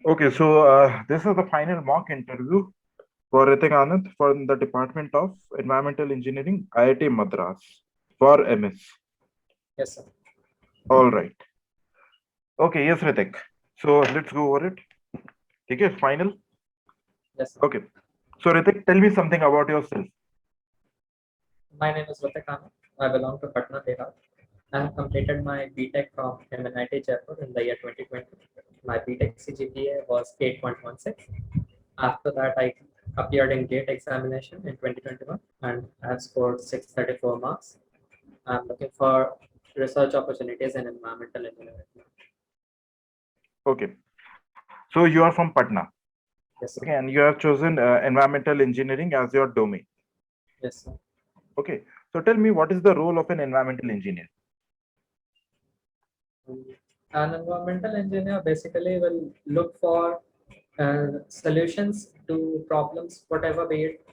Okay, so this is the final mock interview for Ritik Anand from the Department of Environmental Engineering, IIT Madras for MS. Yes, sir. All right. Okay, yes, Ritik. So let's go over it. Okay, final. Yes, sir. Okay. So Ritik, tell me something about yourself. My name is Ritik Anand. I belong to Patna, Bihar. I have completed my BTech from MNIT Jaipur in the year 2020. My BTech CGPA was 8.16. After that, I appeared in GATE examination in 2021 and I have scored 634 marks. I'm looking for research opportunities in environmental engineering. Okay. So you are from Patna. Yes, sir. Okay, and you have chosen environmental engineering as your domain. Yes, sir. Okay. So tell me, what is the role of an environmental engineer? An environmental engineer basically will look for solutions to problems, whatever be it,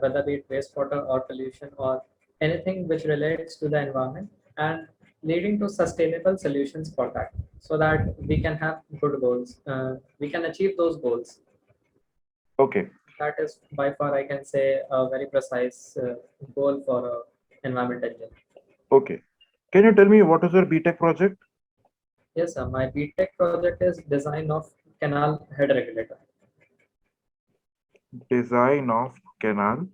whether be it wastewater or pollution or anything which relates to the environment, and leading to sustainable solutions for that, so that we can have good goals. We can achieve those goals. Okay. That is by far, I can say, a very precise goal for environmental engineer. Okay. Can you tell me what is your BTech project? Yes, sir. My BTech project is design of canal head regulator. Design of canal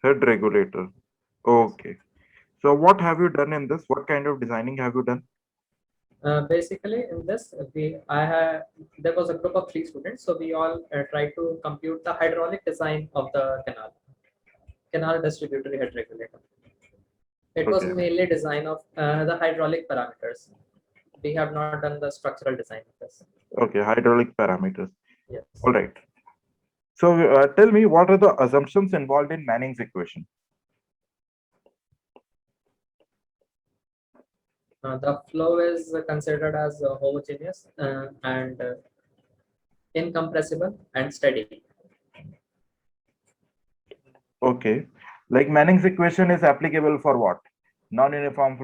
head regulator. Yes. Okay. So what have you done in this? What kind of designing have you done? Basically, in this, there was a group of three students, so we all tried to compute the hydraulic design of the canal distributory head regulator. It was Okay. mainly design of the hydraulic parameters. We have not done the structural design of this. Okay. Hydraulic parameters. Yes. All right. So tell me, what are the assumptions involved in Manning's equation? The flow is considered as homogeneous and incompressible and steady. Okay. Like Manning's equation is applicable for what? Non-uniform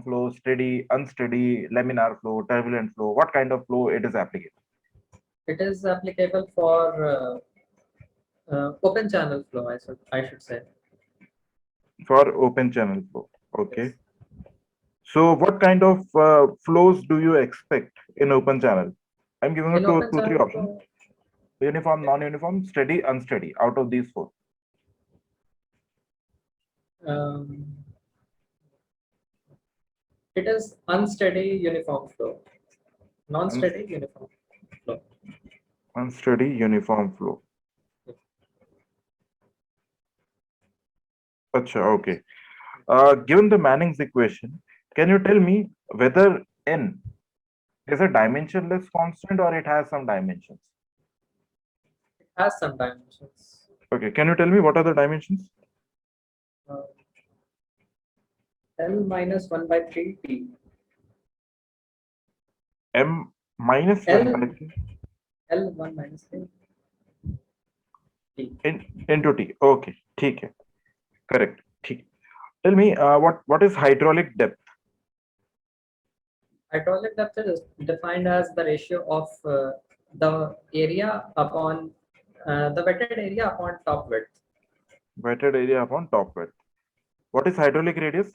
flow, steady, unsteady, laminar flow, turbulent flow. What kind of flow it is applicable? It is applicable for open channel flow, I should say. For open channel flow. Okay. Yes. So what kind of flows do you expect in open channel? I'm giving you In open two, three channel options: flow, uniform, non-uniform, steady, unsteady. Out of these four, um, it is unsteady uniform flow, Un- non-steady uniform flow. unsteady, uniform flow. Acha, okay. Given the Manning's equation, can you tell me whether n is a dimensionless constant or it has some dimensions? It has some dimensions. Okay, can you tell me what are the dimensions? Uh, L minus 1 by 3 T. M minus 1 by L 3 L1 minus 3 T. into T. Okay, ठीक है, correct. ठीक. Tell me what is hydraulic depth? Hydraulic depth is defined as the ratio of the area upon the wetted area upon top width. Wetted area upon top width. What is hydraulic radius?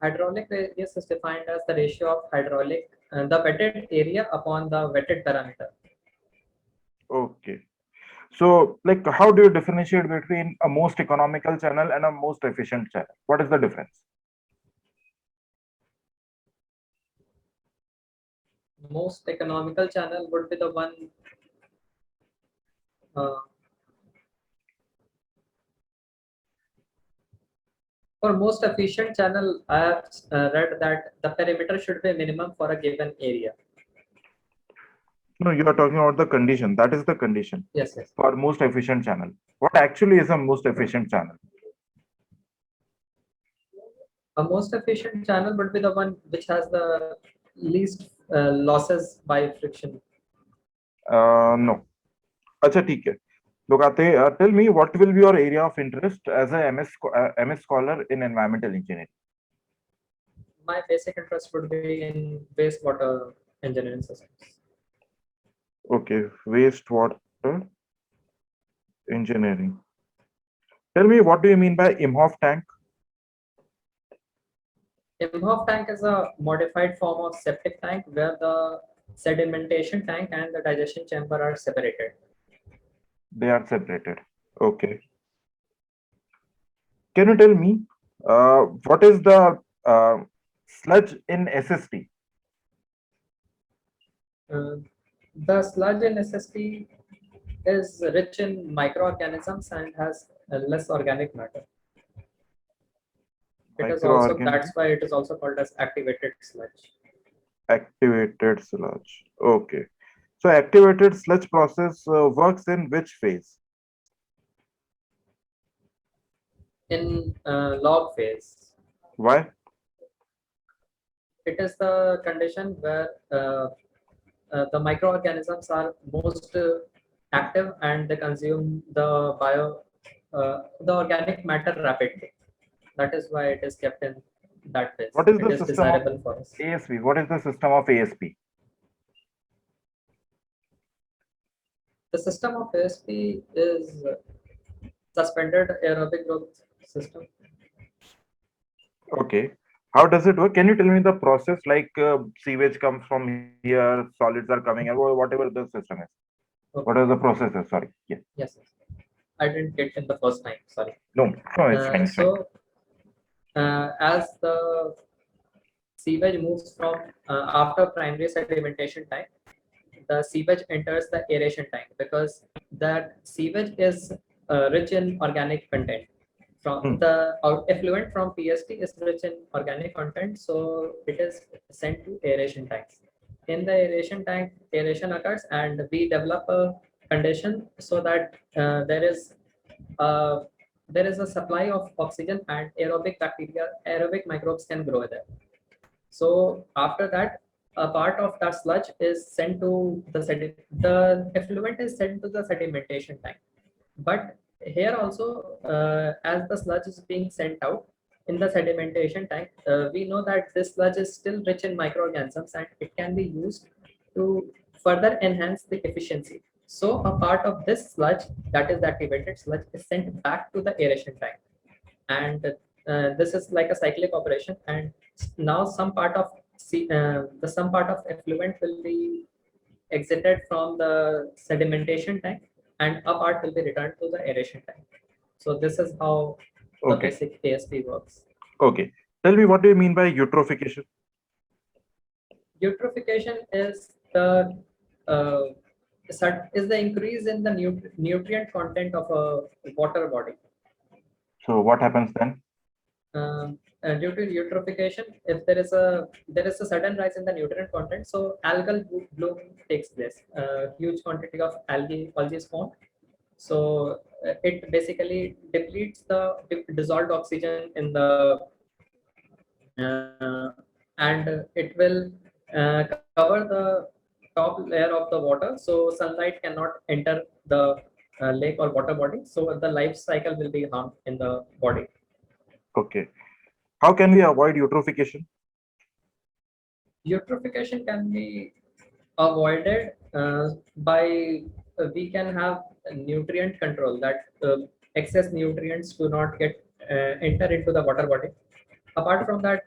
Hydraulic radius is defined as the ratio of the wetted area upon the wetted parameter. Okay. So, like, how do you differentiate between a most economical channel and a most efficient channel? What is the difference? Most economical channel would be the one uh, for most efficient channel. I have read that the perimeter should be minimum for a given area. No, you are talking about the condition. That is the condition Yes, yes. for most efficient channel. What actually is a most efficient channel? A most efficient channel would be the one which has the least losses by friction. No. अच्छा ठीक है. लोग आते हैं. Tell me what will be your area of interest as a MS scholar in environmental engineering? My basic interest would be in wastewater engineering systems. Okay, wastewater engineering. Tell me, what do you mean by Imhoff tank? Imhoff tank is a modified form of septic tank where the sedimentation tank and the digestion chamber are separated. They are separated. Okay. Can you tell me what is the sludge in SST? Uh, the sludge in SST is rich in microorganisms and has less organic matter. It is also Microorganism that's why it is also called as activated sludge. activated sludge. Okay. So activated sludge process works in which phase? In log phase, Why? it is the condition where the microorganisms are most active and they consume the organic matter rapidly. That is why it is kept in that phase. What is It the is system of desirable for us. ASP? What is the system of ASP? The system of ASP is suspended aerobic growth system. Okay. How does it work? Can you tell me the process? Like sewage comes from here, solids are coming, and whatever the system is. What Okay. are the processes? Sorry. Yeah. Yes. I didn't get in the first time. Sorry. No, no, it's fine. It's fine. As the sewage moves from after primary sedimentation tank, the sewage enters the aeration tank because that sewage is rich in organic content. From Hmm. the effluent from PST is rich in organic content, so it is sent to aeration tanks. In the aeration tank, aeration occurs, and we develop a condition so that uh, there is a supply of oxygen and aerobic bacteria, aerobic microbes can grow there. So after that, a part of that sludge is sent to the effluent is sent to the sedimentation tank. But here also, as the sludge is being sent out in the sedimentation tank, we know that this sludge is still rich in microorganisms and it can be used to further enhance the efficiency. So a part of this sludge, that is the activated sludge, is sent back to the aeration tank, and this is like a cyclic operation. And now some part of effluent will be exited from the sedimentation tank, and a part will be returned to the aeration tank. So this is how the Okay. basic ASP works. Okay. Tell me, what do you mean by eutrophication? Eutrophication is the uh, is the increase in the nutrient content of a water body. So what happens then? Due to eutrophication, if there is a sudden rise in the nutrient content, so algal bloom takes place. Huge quantity of algae is formed. So it basically depletes the dissolved oxygen in the and it will cover the top layer of the water, so sunlight cannot enter the lake or water body. So the life cycle will be harmed in the body. Okay. How can we avoid eutrophication? Eutrophication can be avoided by we can have nutrient control that excess nutrients do not get enter into the water body. Apart from that,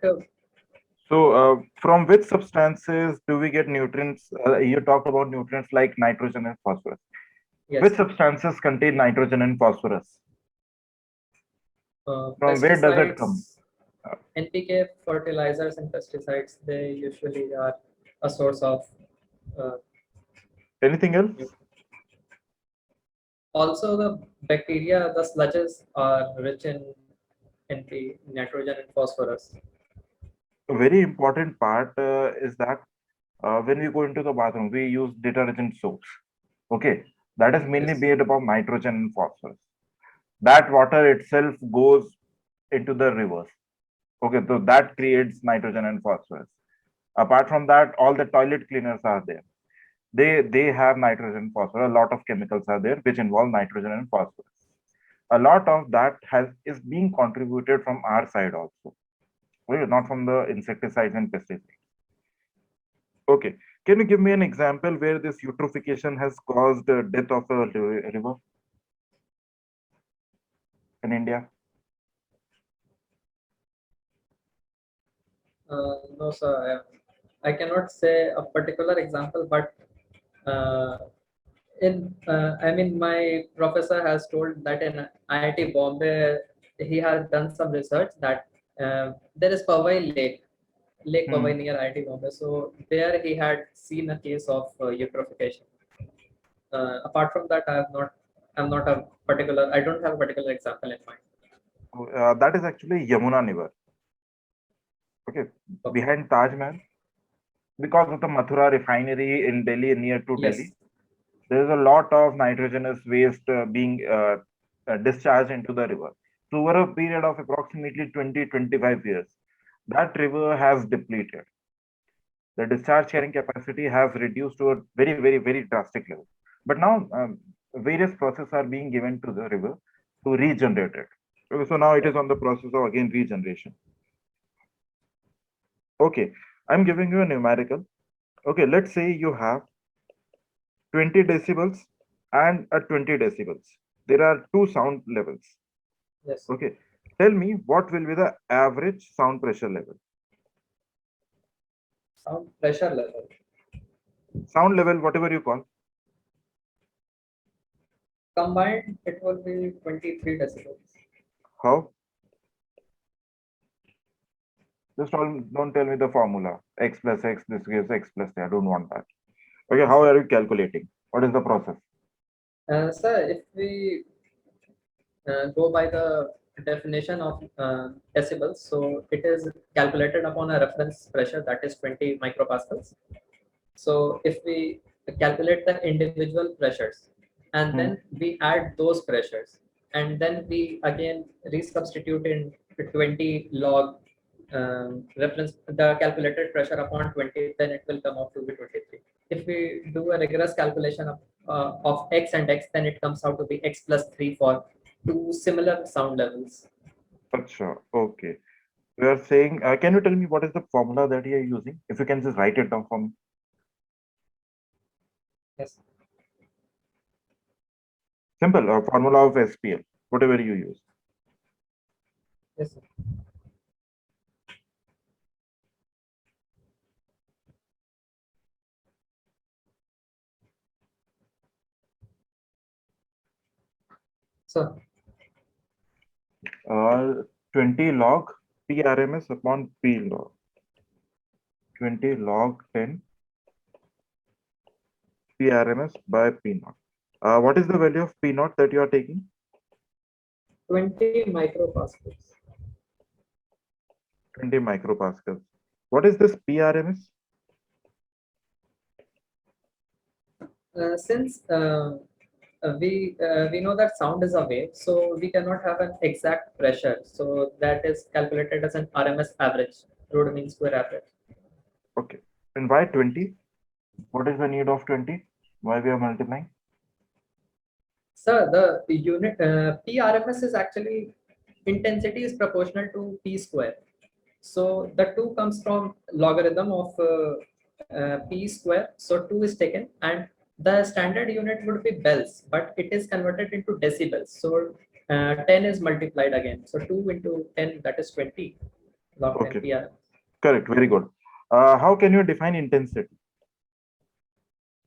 So, from which substances do we get nutrients? You talked about nutrients like nitrogen and phosphorus. Which yes, substances contain nitrogen and phosphorus? From where does it come? pesticides, NPK fertilizers and pesticides, they usually are a source of uh, Anything else? also the bacteria, the sludges are rich in NP, nitrogen and phosphorus. A very important part is that when we go into the bathroom, we use detergent soaps. Okay, that is mainly Yes. made up of nitrogen and phosphorus. That water itself goes into the rivers. Okay, so that creates nitrogen and phosphorus. Apart from that, all the toilet cleaners are there. They have nitrogen, phosphorus. A lot of chemicals are there which involve nitrogen and phosphorus. A lot of that is being contributed from our side also, okay, not from the insecticides and pesticides. Okay, Can you give me an example where this eutrophication has caused death of a river in India? No, sir. I cannot say a particular example, but uh, I mean, my professor has told that in IIT Bombay, he has done some research that there is Powai Lake, Lake Hmm. Powai near IIT Bombay. So there he had seen a case of eutrophication. Apart from that, I'm not a particular, I don't have a particular example in mind. That is actually Yamuna River. Okay, Okay. behind Taj Mahal, because of the Mathura refinery in Delhi, near to Delhi, Yes. there is a lot of nitrogenous waste being discharged into the river. So over a period of approximately 20-25 years, that river has depleted. The discharge carrying capacity has reduced to a very drastic level. But now various processes are being given to the river to regenerate it. Okay, so now it is on the process of again regeneration. Okay, I'm giving you a numerical. Okay, let's say you have 20 decibels and a 20 decibels. There are two sound levels. Yes. Okay, tell me what will be the average sound pressure level? Sound pressure level. Sound level, whatever you call. Combined, it will be 23 decibels. How? Just don't tell me the formula. X plus X, this gives X plus Y. I don't want that. Okay, how are you calculating? What is the process? Sir, if we go by the definition of decibels, so it is calculated upon a reference pressure that is 20 micropascals. So if we calculate the individual pressures and Hmm. then we add those pressures and then we again resubstitute in 20 log reference the calculated pressure upon 20, then it will come out to be 23. If we do a rigorous calculation of x and x, then it comes out to be x plus 3 for two similar sound levels. Acha, okay. We are saying, can you tell me what is the formula that you are using? If you can just write it down for me. Yes. Simple, formula of SPL, whatever you use. Yes, sir. So 20 log PRMS upon P log. 20 log 10 PRMS by P naught. What is the value of P naught that you are taking? 20 micropascals. 20 micropascals. What is this PRMS? Since we know that sound is a wave, so we cannot have an exact pressure. So that is calculated as an RMS average, root mean square average. Okay. And why 20? What is the need of 20? Why we are multiplying? So the unit PRMS is actually intensity is proportional to P square. So the 2 comes from logarithm of P square. So 2 is taken and the standard unit would be bells, but it is converted into decibels. So 10 is multiplied again. So 2 into 10, that is 20 log 10 Okay, PRMS. correct. Very good. How can you define intensity?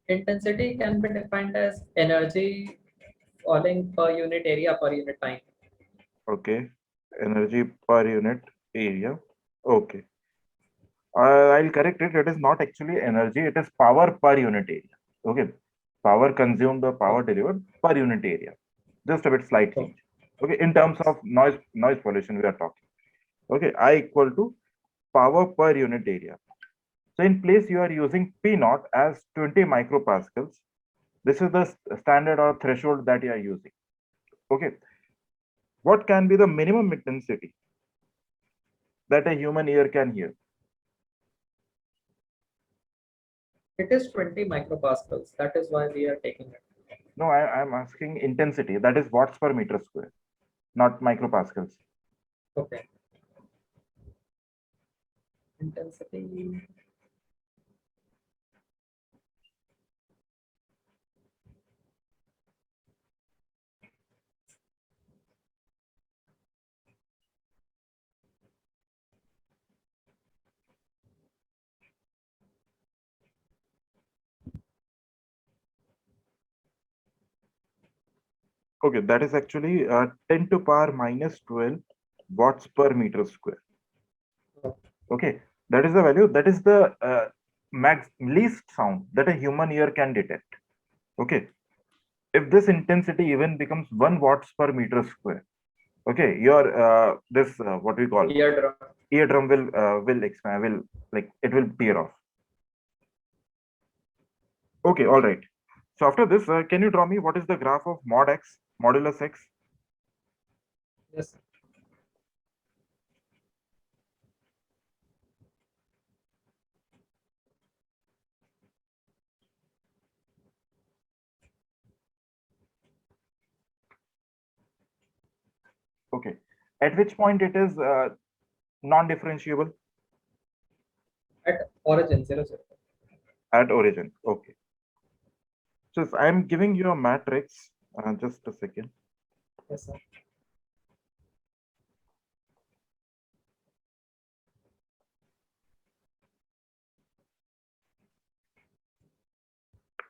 Intensity can be defined as energy falling per unit area per unit time. Okay, energy per unit area. Okay, I'll correct it. It is not actually energy. It is power per unit area. Okay, power consumed or power Oh, delivered per unit area. Just a bit slight oh, change. Okay, in terms of noise pollution we are talking. Okay, I equal to power per unit area. So in place you are using P naught as 20 micropascals. This is the standard or threshold that you are using. Okay, what can be the minimum intensity that a human ear can hear? it is 20 micropascals. That is why we are taking it. No, I'm asking intensity. That is watts per meter square, not micropascals. Okay. Intensity. Okay, that is actually 10 to power minus 12 watts per meter square. Okay, that is the value. That is the max least sound that a human ear can detect. Okay, if this intensity even becomes 1 watts per meter square, okay, your this what we call Eardrum. eardrum will expand, will like it will tear off. Okay, all right. So after this, can you draw me what is the graph of mod x, modulus x? Yes. Okay, at which point it is non-differentiable? At origin 0, 0. At origin. Okay. So if I'm giving you a matrix, just a second. Yes, sir.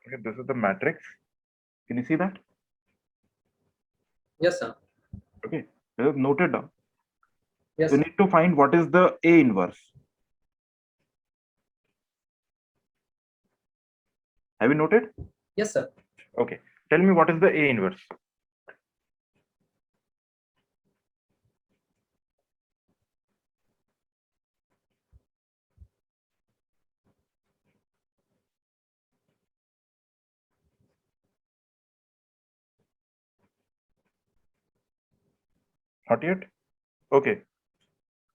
Okay, this is the matrix. Can you see that? Yes, sir. Okay, just note it down. Yes, You sir. need to find what is the A inverse. Have you noted? Yes, sir. Okay. Tell me what is the A inverse. Not yet? Okay.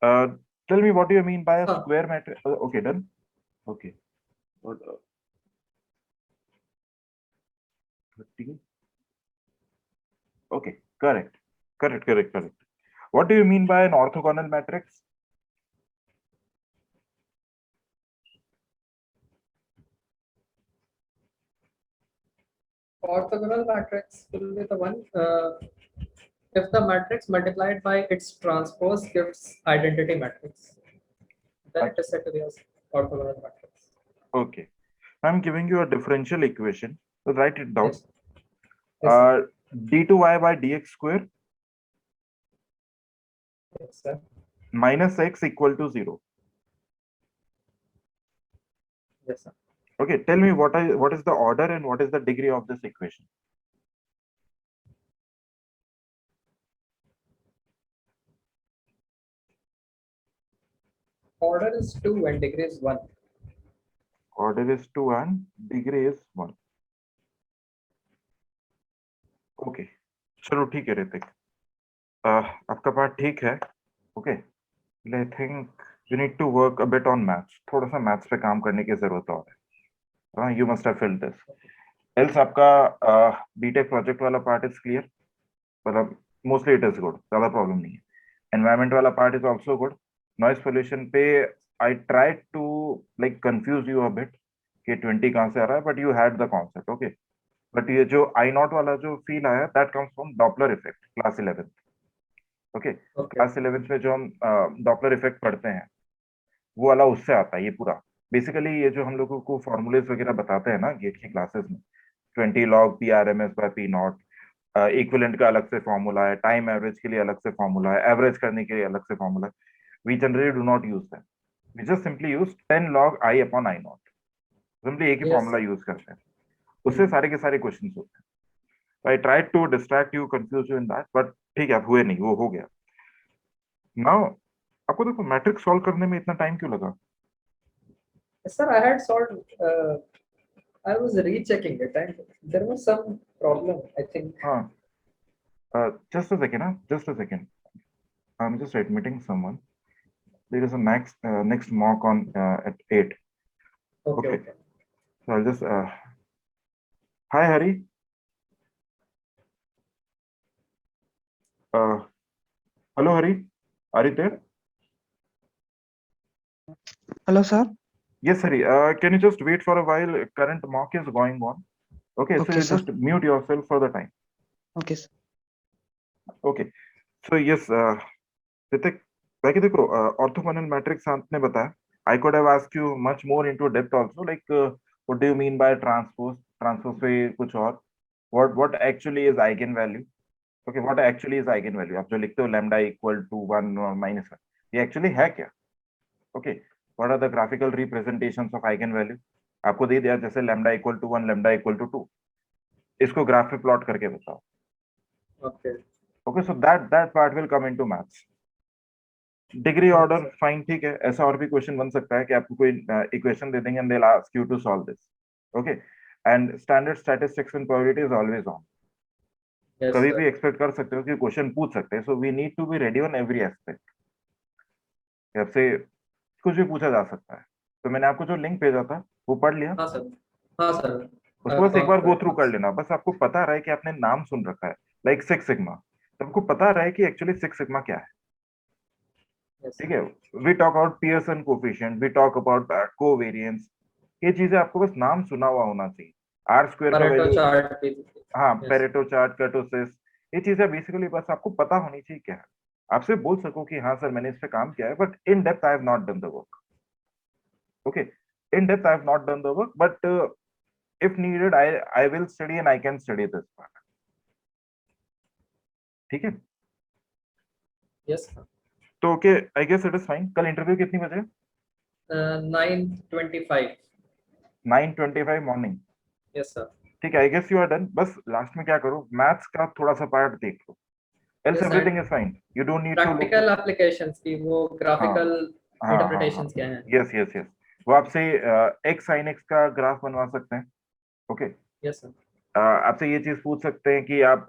Uh, Tell me what do you mean by a Huh. square matrix? Okay, done. Okay. What, 30? Okay, correct. Correct, correct, correct. What do you mean by an orthogonal matrix? Orthogonal matrix will be the one if the matrix multiplied by its transpose gives identity matrix, then it is said to be as orthogonal matrix. Okay. I'm giving you a differential equation. So write it down. Yes. Yes, sir. D2y by dx square Yes, sir. minus x equal to 0. Yes, sir. Okay, tell me what is the order and what is the degree of this equation? Order is 2 and degree is 1. Order is 2 and degree is 1. Okay, चलो ठीक है ऋतिक, आपका part ठीक है. Okay, I think you need to work a bit on maths. थोड़ा सा maths पे काम करने की जरूरत और है. You must have felt this. Else आपका बीटेक प्रोजेक्ट वाला पार्ट इज क्लियर, मतलब मोस्टली इट इज गुड, ज्यादा प्रॉब्लम नहीं है. एनवायरमेंट वाला part is also good. Noise pollution पे I try to like confuse you a bit कि 20 कहाँ से आ रहा है, but you had the concept. Okay, but ये जो आई नॉट वाला जो फील आया that comes from Doppler effect class 11. Okay, class 11 में जो हम डॉपलर इफेक्ट पढ़ते हैं वो वाला उससे आता है ये पूरा. बेसिकली ये जो हम लोगों को फॉर्मूलेज वगैरह बताते हैं ना गेट की क्लासेस में, 20 log P R M S by P naught, equivalent का अलग से फॉर्मूला है, टाइम एवरेज के लिए अलग से फॉर्मूला है, एवरेज करने के लिए अलग से फॉर्मूला है. We generally do not use that. We just simply use 10 log I upon I naught. Simply एक ही Yes, फॉर्मूला sir. यूज करते हैं, उससे सारे के सारे क्वेश्चन होते हैं. I try to distract you, confuse you in that, but ठीक है, अब हुए नहीं, वो हो गया. नाउ आपको देखो मैट्रिक्स सॉल्व करने में इतना टाइम क्यों लगा? Yes, sir. I had solved. I was rechecking it, and there was some problem. I think. हाँ, just a second, just a second. I'm just admitting someone. There is a next mock on at 8. Okay. Okay, Okay. so I'll just hi Hari. Hello Hari, are you there? Hello, sir. Yes Hari, can you just wait for a while? Current mock is going on. Okay, so Okay, you sir. just mute yourself for the time. Okay, sir. Okay, so yes, Ritik, like देखो orthogonal matrix आपने बताया. I could have asked you much more into depth also, like what do you mean by transpose? Transpose पे कुछ और. What actually is eigenvalue? Okay, what actually is eigen value, आप जो लिखते हो लैम्डा इक्वल टू 1 और -1, ये actually है क्या? Okay, what are the graphical representations of eigen value? आपको दे दिया जैसे lambda equal to 1, lambda equal to 2, इसको ग्राफ पे प्लॉट करके बताओ। Okay. Okay, so that part will come into maths. Degree Okay, order sir. Fine, ठीक है। ऐसा और भी क्वेश्चन बन सकता है कि आपको कोई इक्वेशन दे देंगे and they will ask you to solve this. Okay, and standard statistics and probability is always on. Yes, कभी sir. भी एक्सपेक्ट कर सकते हो कि क्वेश्चन पूछ सकते हैं, so we need to be ready on every aspect. आपसे कुछ भी पूछा जा सकता है। तो मैंने आपको जो लिंक भेजा था वो पढ़ लिया, हाँ सर, हाँ सर, उसको बस एक बार गो थ्रू कर लेना। बस आपको पता रहे कि आपने नाम सुन रखा है लाइक सिक्स सिग्मा, तो आपको पता रहे कि एक्चुअली सिक्स सिग्मा क्या है। Yes, ठीक sir. है, we talk about Pearson coefficient, we talk about covariance, ये चीजें आपको बस नाम सुना हुआ होना चाहिए। आर स्क्वायर का Pareto वैल्यू, chart भी, हाँ, yes, पेरेटो चार्ट, कर्टोसिस, ये चीजें बेसिकली बस आपको पता होनी चाहिए क्या है। आपसे बोल सको कि हाँ सर मैंने इस पे काम किया है, but in depth I have not done the work. Okay, in depth I have not done the work, but if needed I will study and I can study this part। ठीक है, yes, sir. तो okay, I guess it is fine. कल interview कितनी बजे? 9:25. 9:25 morning. Yes, sir. ठीक है, I guess you are done. बस last में क्या करो, मैथ्स का थोड़ा सा पार्ट देख लो, else Yes, everything and is fine, you don't need to look. practical applications की वो हाँ graphical हाँ हाँ हाँ, interpretations क्या हैं? यस यस यस, वो आपसे एक्स साइन एक्स का ग्राफ बनवा सकते हैं। Okay, Yes, sir. आपसे ये चीज पूछ सकते हैं कि आप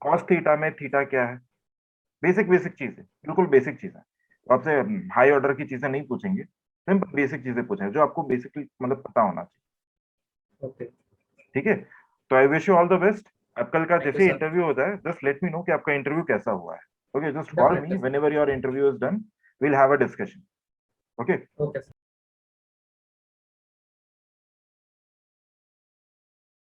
कॉस थीटा में थीटा क्या है। बेसिक बेसिक चीजें, बिल्कुल बेसिक चीजें। वो आपसे हाई ऑर्डर की चीजें नहीं पूछेंगे, सिंपल बेसिक चीजें पूछेंगे जो आपको बेसिकली मतलब पता होना चाहिए। Okay. ठीक है, तो I wish you all the best. अब कल का Thank you, जैसे sir. इंटरव्यू होता है जस्ट लेट मी नो कि आपका इंटरव्यू कैसा हुआ है। Okay, just call Definitely, me sir. Whenever your interview is done, we will have a discussion. Okay. Okay, sir.